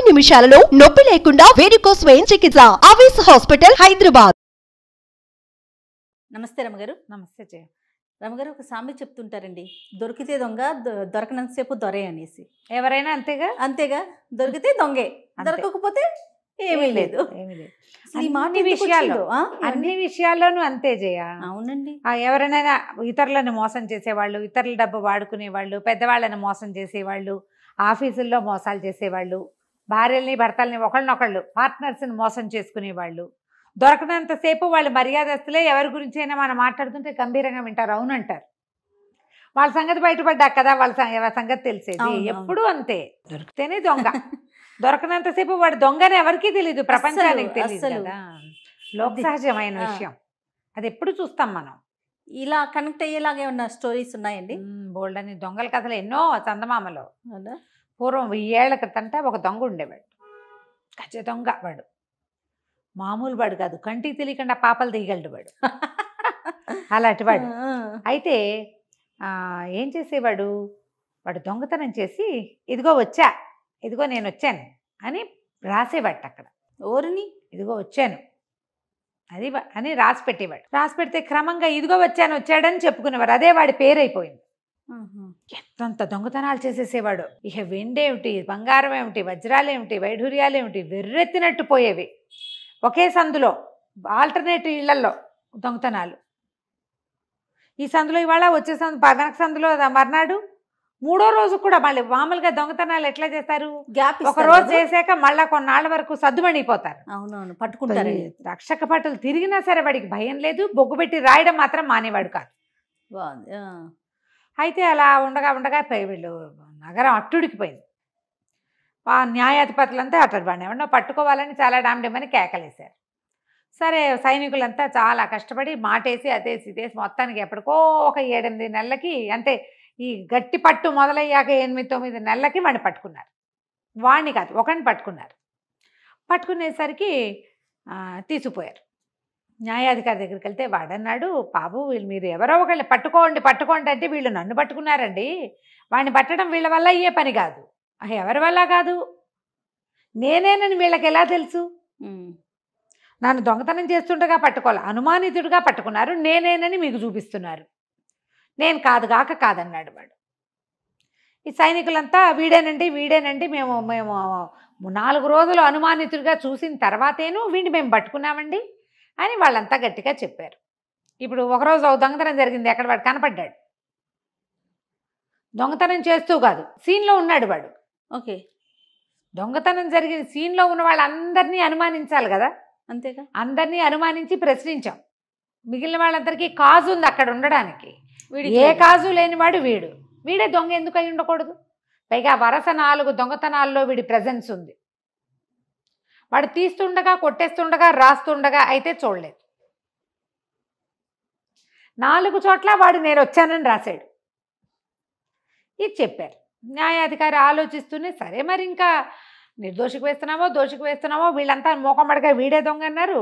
నిమిషాలలో నొప్పి లేకుండా వేడికోస్ వెయిన్ చికిత్స. ఆవేశ హాస్పిటల్, హైదరాబాద్. నమస్తే రమగారు. నమస్తే జయ. రమగారు, ఒక సామెత చెప్తుంటారండి, దొరికితే దొంగ, దొరకనంతసేపు దొరే అనేసి. ఎవరైనా అంతేగా. అంతేగా, దొరికితే దొంగే, దొరకకపోతే ఏమీ లేదు. ఈ మాట అన్ని విషయాల్లో అన్ని విషయాల్లోనూ అంతే జయ. అవునండి. ఎవరైనా ఇతరులను మోసం చేసేవాళ్ళు, ఇతరుల డబ్బు వాడుకునేవాళ్ళు, పెద్దవాళ్ళని మోసం చేసేవాళ్ళు, ఆఫీసుల్లో మోసాలు చేసేవాళ్ళు, భార్యల్ని భర్తల్ని ఒకళ్ళనొకళ్ళు పార్ట్నర్స్ని మోసం చేసుకునేవాళ్ళు, దొరకనంతసేపు వాళ్ళు మర్యాదస్తులే. ఎవరి గురించి అయినా మనం మాట్లాడుతుంటే గంభీరంగా వింటారు, అవునంటారు. వాళ్ళ సంగతి బయటపడ్డాక కదా వాళ్ళ సంగతి తెలిసేది. ఎప్పుడు అంతే, దొరికితేనే దొంగ, దొరకనంతసేపు వాడు దొంగని ఎవరికీ తెలియదు, ప్రపంచానికి తెలియదు కదా. లోక సహజమైన విషయం అది, ఎప్పుడు చూస్తాం మనం. ఇలా కనెక్ట్ అయ్యేలాగే ఉన్న స్టోరీస్ ఉన్నాయండి. బోల్డ్ అని దొంగల కథలు ఎన్నో. చందమామలో పూర్వం 1000 ఏళ్ల క్రితంట ఒక దొంగ ఉండేవాడు. గజ దొంగ వాడు, మామూలు వాడు కాదు. కంటికి తెలియకుండా పాపలు తీయగలడు వాడు, అలాంటి వాడు. అయితే ఏం చేసేవాడు, వాడు దొంగతనం చేసి ఇదిగో వచ్చా, ఇదిగో నేను వచ్చాను అని రాసేవాడు అక్కడ. ఓరిని ఇదిగో వచ్చాను అది అని రాసి పెట్టేవాడు. రాసి పెడితే క్రమంగా ఇదిగో వచ్చాడని చెప్పుకునేవారు. అదే వాడి పేరైపోయింది. ఎంతంత దొంగతనాలు చేసేసేవాడు. ఇక వెండేమిటి, బంగారం ఏమిటి, వజ్రాలేమిటి, వైఢూర్యాలేమిటి వెర్రెత్తినట్టు పోయేవి. ఒకే సందులో ఆల్టర్నేటివ్ ఇళ్లలో దొంగతనాలు. ఈ సందులో ఇవాళ, వచ్చే సందు వెనక సందులో మర్నాడు, 3వ రోజు కూడా మళ్ళీ. మామూలుగా దొంగతనాలు ఎట్లా చేస్తారు, ఒక రోజు చేశాక మళ్ళా కొన్నాళ్ళ వరకు సద్దుమణిపోతారు. అవునవును, పట్టుకుంటారు. రక్షక భటులు తిరిగినా సరే వాడికి భయం లేదు. బొగ్గు పెట్టి రాయడం మాత్రం మానేవాడు కాదు. అయితే అలా ఉండగా ఉండగా వీళ్ళు నగరం అట్టుడికిపోయింది. న్యాయాధిపతులంతా అట్టడు వాడిని ఎవరినో పట్టుకోవాలని చాలా డామ్డేమని కేకలేశారు. సరే, సైనికులంతా చాలా కష్టపడి మాటేసి అదేసి ఇదేసి మొత్తానికి ఎప్పటికో ఒక 7-8 నెలలకి, అంటే ఈ గట్టి పట్టు మొదలయ్యాక 8-9 నెలలకి వాడిని పట్టుకున్నారు. వాడిని కాదు, ఒకరిని పట్టుకున్నారు. పట్టుకునేసరికి తీసుకుపోయారు. న్యాయాధికారి దగ్గరికి వెళ్తే వాడన్నాడు, బాబు వీళ్ళు మీరు ఎవరో ఒకళ్ళు పట్టుకోండి అంటే వీళ్ళు నన్ను పట్టుకున్నారండి. వాడిని పట్టడం వీళ్ళ వల్ల అయ్యే పని కాదు. ఎవరి వల్ల కాదు, నేనేనని వీళ్ళకి ఎలా తెలుసు? నన్ను దొంగతనం చేస్తుండగా పట్టుకోవాలి, అనుమానితుడిగా పట్టుకున్నారు, నేనేనని మీకు చూపిస్తున్నారు. నేను కాదన్నాడు వాడు. ఈ సైనికులంతా వీడేనండి మేము 4 రోజులు అనుమానితుడిగా చూసిన తర్వాతేను వీడిని మేము పట్టుకున్నామండి అని వాళ్ళంతా గట్టిగా చెప్పారు. ఇప్పుడు ఒకరోజు దొంగతనం జరిగింది, ఎక్కడ వాడు కనపడ్డాడు. దొంగతనం చేస్తూ కాదు, సీన్లో ఉన్నాడు వాడు. ఓకే, దొంగతనం జరిగిన సీన్లో ఉన్న వాళ్ళందరినీ అనుమానించాలి కదా. అంతేగా, అందరినీ అనుమానించి ప్రశ్నించాం. మిగిలిన వాళ్ళందరికీ కాజు ఉంది అక్కడ ఉండడానికి. ఏ కాజు లేనివాడు వీడే దొంగ ఎందుకు అయి ఉండకూడదు? పైగా వరుస 4 దొంగతనాల్లో వీడి ప్రెజెన్స్ ఉంది. వాడు తీస్తుండగా, కొట్టేస్తుండగా, రాస్తుండగా అయితే చూడలేదు. 4 చోట్ల వాడు నేను వచ్చానని రాశాడు. ఇది చెప్పారు. న్యాయాధికారి ఆలోచిస్తూనే, సరే మరి ఇంకా నిర్దోషికి దోషికి వేస్తున్నామో వీళ్ళంతా మోకమ్మడిగా వీడే దొంగ అన్నారు.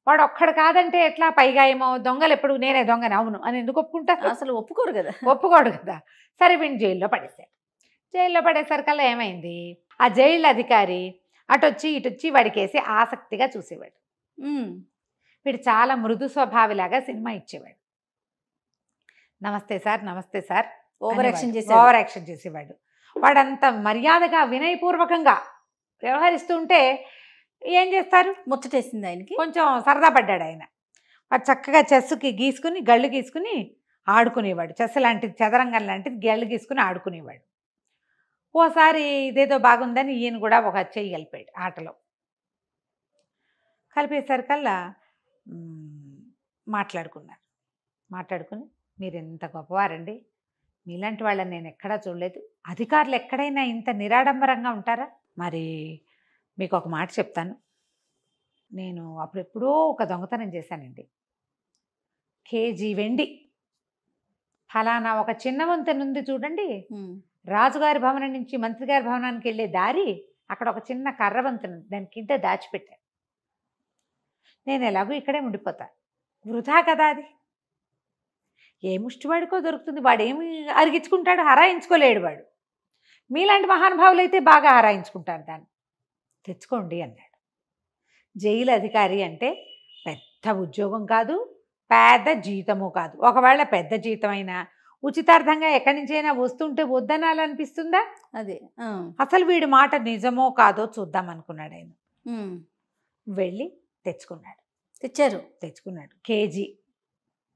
వాడు ఒక్కడు కాదంటే ఎట్లా? పైగా ఏమో దొంగలు ఎప్పుడు నేనే దొంగని, అవును అని ఎందుకు ఒప్పుకుంటారు? అసలు ఒప్పుకోడు కదా. సరే వీడిని జైల్లో పడేశారు. జైల్లో పడేసరికల్లా ఏమైంది, ఆ జైలు అధికారి అటొచ్చి ఇటొచ్చి వాడికేసి ఆసక్తిగా చూసేవాడు. వీడు చాలా మృదు స్వభావిలాగా సినిమా ఇచ్చేవాడు. నమస్తే సార్ ఓవర్ యాక్షన్ చేసేవాడు. వాడంత మర్యాదగా వినయపూర్వకంగా వ్యవహరిస్తూ ఉంటే ఏం చేస్తారు, ముచ్చటేసింది ఆయనకి. కొంచెం సరదా పడ్డాడు ఆయన. వాడు చక్కగా చెస్సుకి గీసుకుని గళ్ళు గీసుకుని ఆడుకునేవాడు. చెస్ లాంటిది, చదరంగం లాంటిది గళ్ళు గీసుకుని ఆడుకునేవాడు. ఓసారి ఇదేదో బాగుందని ఈయన కూడా ఒక చెయ్యి కలిపాడు ఆటలో. కలిపేసరికల్లా మాట్లాడుకుని మీరు ఎంత గొప్పవారండి, మీలాంటి వాళ్ళని నేను ఎక్కడా చూడలేదు. అధికారులు ఎక్కడైనా ఇంత నిరాడంబరంగా ఉంటారా? మరి మీకు ఒక మాట చెప్తాను, నేను అప్పుడెప్పుడో ఒక దొంగతనం చేశానండి. కేజీ వెండి, ఫలానా ఒక చిన్న వంతెన ఉంది చూడండి, రాజుగారి భవనం నుంచి మంత్రి గారి భవనానికి వెళ్ళే దారి, అక్కడ ఒక చిన్న కర్ర వంతెన, దాని కింద దాచిపెట్టాను. నేను ఎలాగో ఇక్కడే ఉండిపోతా, వృధా కదా అది. ఏ ముష్టివాడికో దొరుకుతుంది, వాడేమి అరిగించుకుంటాడు, హరాయించుకోలేడు వాడు. మీలాంటి మహానుభావులు అయితే బాగా హరాయించుకుంటారు దాన్ని. తెచ్చుకోండి అన్నాడు. జైలు అధికారి అంటే పెద్ద ఉద్యోగం కాదు, పెద్ద జీతము కాదు. ఒకవేళ పెద్ద జీతం అయినా ఉచితార్థంగా ఎక్కడి నుంచైనా వస్తుంటే వద్దనాలనిపిస్తుందా? అదే అసలు వీడి మాట నిజమో కాదో చూద్దాం అనుకున్నాడు ఆయన. వెళ్ళి తెచ్చుకున్నాడు కేజీ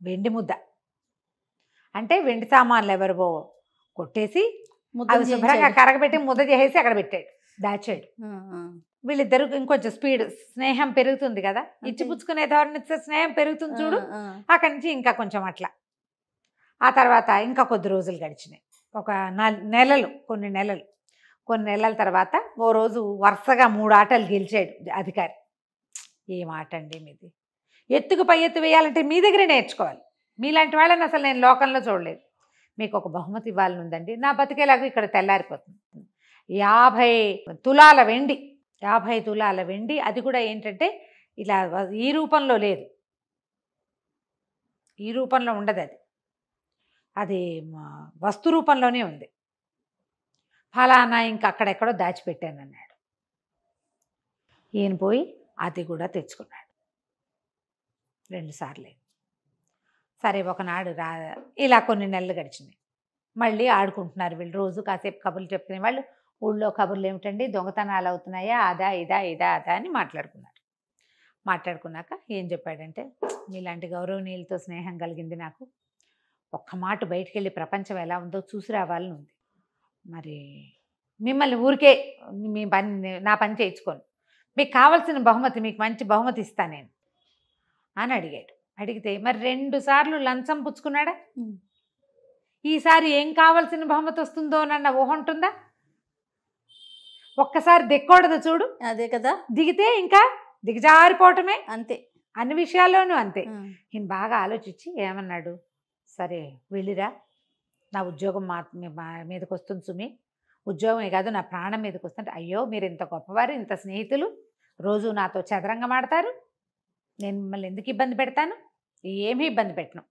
వెండి ముద్ద. అంటే వెండి సామాన్లు ఎవరివో కొట్టేసి అవి శుభ్రంగా కరగబెట్టి ముద్ద చేసేసి అక్కడ పెట్టాడు, దాచాడు. వీళ్ళిద్దరు ఇంకొంచెం స్పీడ్, స్నేహం పెరుగుతుంది కదా, ఇచ్చిపుచ్చుకునే ధోరణి స్నేహం పెరుగుతుంది చూడు. అక్కడి నుంచి ఇంకా కొంచెం అట్లా. ఆ తర్వాత ఇంకా కొద్ది రోజులు గడిచినాయి, ఒక కొన్ని నెలల తర్వాత ఓ రోజు వరుసగా 3 ఆటలు గెలిచాడు అధికారి. ఏం ఆట అండి మీది? ఎత్తుకు పై ఎత్తు వేయాలంటే మీ దగ్గరే నేర్చుకోవాలి. మీలాంటి వాళ్ళని అసలు నేను లోకంలో చూడలేదు. మీకు ఒక బహుమతి ఇవ్వాలని ఉందండి. నా బతికేలాగా ఇక్కడ తెల్లారిపోతుంది. 50 తులాల వెండి, 50 తులాల వెండి. అది కూడా ఏంటంటే ఇలా ఈ రూపంలో లేదు, ఈ రూపంలో ఉండదు, అది వస్తు రూపంలోనే ఉంది. ఫలానా ఇంకా అక్కడెక్కడో దాచిపెట్టాను అన్నాడు. ఈయన పోయి అది కూడా తెచ్చుకున్నాడు 2 సార్లు. సరే ఒకనాడు ఇలా కొన్ని నెలలు గడిచినాయి. మళ్ళీ ఆడుకుంటున్నారు వీళ్ళు. రోజు కాసేపు కబుర్లు చెప్పుకునే వాళ్ళు. ఊళ్ళో కబుర్లు ఏమిటండి, దొంగతనాలు అవుతున్నాయా, అదా అదా అని మాట్లాడుకున్నాక ఏం చెప్పాడంటే, మీలాంటి గౌరవనీయులతో స్నేహం కలిగింది నాకు. ఒక్క మాట బయటికి వెళ్ళి ప్రపంచం ఎలా ఉందో చూసి రావాలని ఉంది. మరి మిమ్మల్ని ఊరికే నా పని చేయించుకోను, మీకు కావాల్సిన బహుమతి, మీకు మంచి బహుమతి ఇస్తాను నేను అని అడిగాడు. అడిగితే మరి 2 సార్లు లంచం పుచ్చుకున్నాడా? ఈసారి ఏం కావాల్సిన బహుమతి వస్తుందో నన్న ఊహ ఉంటుందా? ఒక్కసారి దిక్కూడదు చూడు. అదే కదా, దిగితే ఇంకా దిగజారిపోవటమే. అంతే, అన్ని విషయాల్లోనూ అంతే. ఈయన బాగా ఆలోచించి ఏమన్నాడు, సరే వెళ్ళిరా, నా ఉద్యోగం మీదకి వస్తుంది సుమి, ఉద్యోగమే కాదు నా ప్రాణం మీదకి వస్తుంటే. అయ్యో మీరు ఇంత గొప్పవారు, ఇంత స్నేహితులు, రోజు నాతో చదరంగం ఆడతారు, నేను మిమ్మల్ని ఎందుకు ఇబ్బంది పెడతాను? ఏమీ ఇబ్బంది పెట్టను,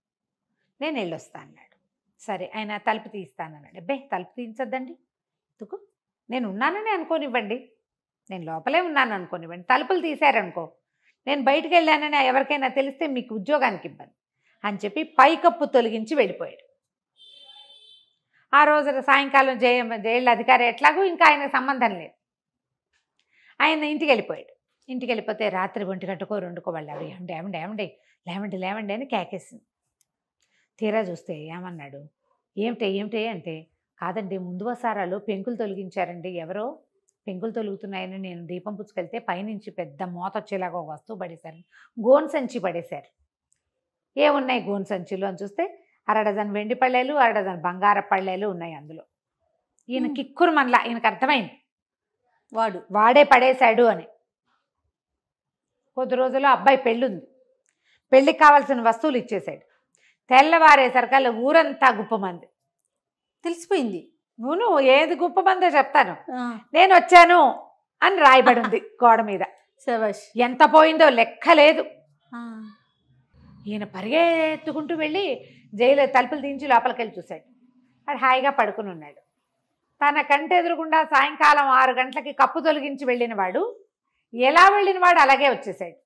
నేను వెళ్ళొస్తా అన్నాడు. సరే ఆయన తలుపు తీస్తానన్నాడు. అబ్బే తలుపు తీయించద్దండి, ఎందుకు, నేను ఉన్నానని అనుకోనివ్వండి, నేను లోపలే ఉన్నాను అనుకోనివ్వండి. తలుపులు తీశారనుకో, నేను బయటికి వెళ్ళానని ఎవరికైనా తెలిస్తే మీకు ఉద్యోగానికి ఇబ్బంది అని చెప్పి పైకప్పు తొలగించి వెళ్ళిపోయాడు. ఆ రోజు సాయంకాలం జైలు అధికారి ఎట్లాగూ ఇంకా ఆయనకు సంబంధం లేదు, ఆయన ఇంటికి వెళ్ళిపోయాడు. ఇంటికి వెళ్ళిపోతే రాత్రి 1 గంటకో 2కో వాళ్ళు ఏమండి లేవండి అని కేకేసింది. తీరా చూస్తే ఏమన్నాడు, ఏమిటి అంటే, కాదండి ముందు వసారాలు పెంకులు తొలగించారండి, ఎవరో పెంకులు తొలుగుతున్నాయని నేను దీపం పుచ్చుకెళ్తే పైనుంచి పెద్ద మోత వచ్చేలాగా ఒక వస్తువు పడేశారు, గోన్ సంచి పడేశారు. ఏమున్నాయి గోన్ సంచిలో అని చూస్తే 1/2 డజన్ వెండి పళ్ళేలు, 1/2 డజన్ బంగార పళ్ళేలు ఉన్నాయి అందులో. ఈయన కిక్కురు మనలా, ఈయనకు అర్థమైంది వాడే పడేశాడు అని. కొద్ది రోజుల్లో అబ్బాయి పెళ్ళుంది, పెళ్ళికి కావాల్సిన వస్తువులు ఇచ్చేశాడు. తెల్లవారేసరికల్లా ఊరంతా గుప్పమంది, తెలిసిపోయింది. నువ్వు ఏది గుప్పమందో చెప్తాను, నేను వచ్చాను అని రాయబడి ఉంది గోడ మీద. ఎంత పోయిందో లెక్క లేదు. ఈయన పరిగెత్తుకుంటూ వెళ్ళి జైలు తలుపులు తీయించి లోపలికి వెళ్ళి చూశాడు. వాడు హాయిగా పడుకుని ఉన్నాడు. తన కంటి ఎదురుగుండా సాయంకాలం 6 గంటలకి కప్పు తొలగించి వెళ్ళిన వాడు ఎలా వెళ్ళిన వాడు అలాగే వచ్చేసాడు.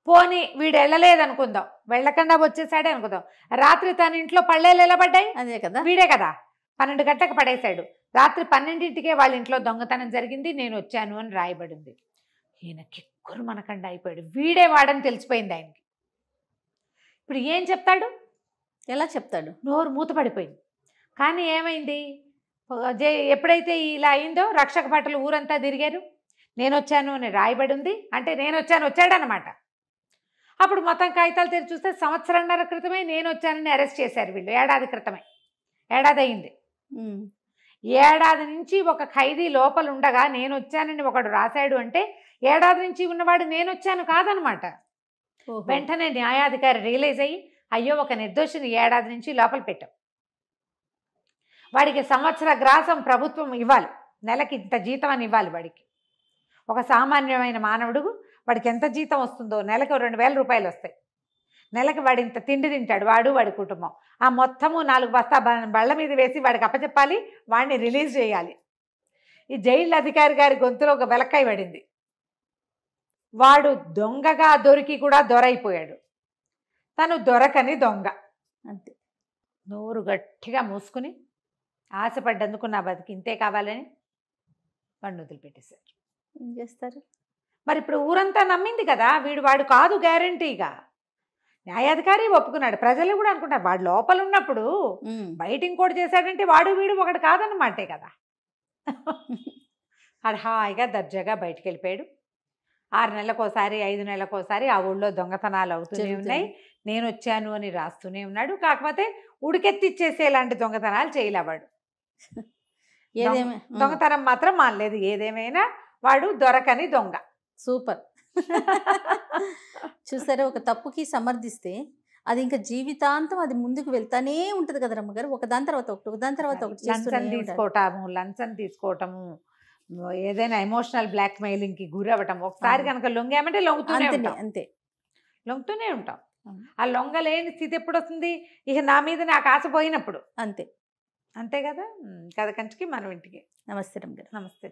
పోనీ వీడు వెళ్ళలేదనుకుందాం, వెళ్ళకుండా వచ్చేసాడే అనుకుందాం. రాత్రి తన ఇంట్లో పళ్ళేలు ఎలా పడ్డాయి? అదే కదా, వీడే కదా 12 గంటలకు పడేశాడు. రాత్రి 12ంటికే వాళ్ళ ఇంట్లో దొంగతనం జరిగింది, నేను వచ్చాను అని రాయబడింది. ఈయన కిక్కురు మనకండా అయిపోయాడు. వీడే వాడని తెలిసిపోయింది ఆయనకి. ఇప్పుడు ఏం చెప్తాడు, ఎలా చెప్తాడు? నోరు మూతపడిపోయింది. కానీ ఏమైంది, ఎప్పుడైతే ఇలా అయిందో రక్షక భటులు ఊరంతా తిరిగారు, నేను వచ్చాను అని రాయబడి ఉంది అంటే నేను వచ్చాడనమాట. అప్పుడు మొత్తం కాగితాలు తెరిచి చూస్తే 1.5 సంవత్సరం క్రితమే నేను వచ్చానని అరెస్ట్ చేశారు వీళ్ళు. ఏడాది క్రితమే, ఏడాది అయింది. ఏడాది నుంచి ఒక ఖైదీ లోపల ఉండగా నేను వచ్చానని ఒకడు రాశాడు అంటే ఏడాది నుంచి ఉన్నవాడు నేను వచ్చాను కాదనమాట. వెంటనే న్యాయాధికారి రియలైజ్ అయ్యి, అయ్యో ఒక నిర్దోషిని ఏడాది నుంచి లోపల పెట్టాం, వాడికి 1 సంవత్సర గ్రాసం ప్రభుత్వం ఇవ్వాలి, నెలకి ఇంత జీతం అని ఇవ్వాలి వాడికి. ఒక సామాన్యమైన మానవుడు వాడికి ఎంత జీతం వస్తుందో, నెలకు 2,000 రూపాయలు వస్తాయి. నెలకి వాడు ఇంత తిండి తింటాడు, వాడి కుటుంబం. ఆ మొత్తము 4 బస్తా బళ్ళ మీద వేసి వాడికి అప్పచెప్పాలి, వాడిని రిలీజ్ చేయాలి. ఈ జైలు అధికారి గారి గొంతులో ఒక వెలక్కాయ పడింది. వాడు దొంగగా దొరికి కూడా దొరైపోయాడు. తను దొరకని దొంగ. అంతే. నోరు గట్టిగా మూసుకుని ఆశపడ్డందుకు నా బతికి ఇంతే కావాలని వాడిని వదిలిపెట్టేశారు. ఏం చేస్తారు మరి ఇప్పుడు ఊరంతా నమ్మింది కదా వాడు కాదు గ్యారంటీగా. న్యాయాధికారి ఒప్పుకున్నాడు, ప్రజలు కూడా అనుకుంటారు వాడు లోపల ఉన్నప్పుడు బయట ఇంకోటి చేశాడంటే వీడు ఒకటి కాదన్నమాటే కదా. ఆడు హాయిగా దర్జాగా బయటికి వెళ్ళిపోయాడు. 6 నెలలకోసారి 5 నెలలకోసారి ఆ ఊళ్ళో దొంగతనాలు అవుతూనే ఉన్నాయి. నేను వచ్చాను అని రాస్తూనే ఉన్నాడు. కాకపోతే ఉడికెత్తిచ్చేసేలాంటి దొంగతనాలు చేయలేవాడు. దొంగతనం మాత్రం మానలేదు. ఏదేమైనా వాడు దొరకని దొంగ. సూపర్. చూసారా, ఒక తప్పుకి సమర్థిస్తే అది ఇంకా జీవితాంతం అది ముందుకు వెళ్తానే ఉంటది కదా రమ్మగారు. ఒకదాని తర్వాత ఒకటి లంచం తీసుకోవటము, ఏదైనా ఎమోషనల్ బ్లాక్ మెయిలింగ్ కి గురవటం. ఒకసారి కనుక లొంగామంటే లొంగుతూనే ఉంటాం. అంతే, లొంగుతూనే ఉంటాం. ఆ లొంగలేని స్థితి ఎప్పుడు వస్తుంది? ఇక నా మీద నాకు ఆశ పోయినప్పుడు. అంతే అంతే కదా. కథ కంచికి మనం ఇంటికి. నమస్తే రమ్మగారు. నమస్తే.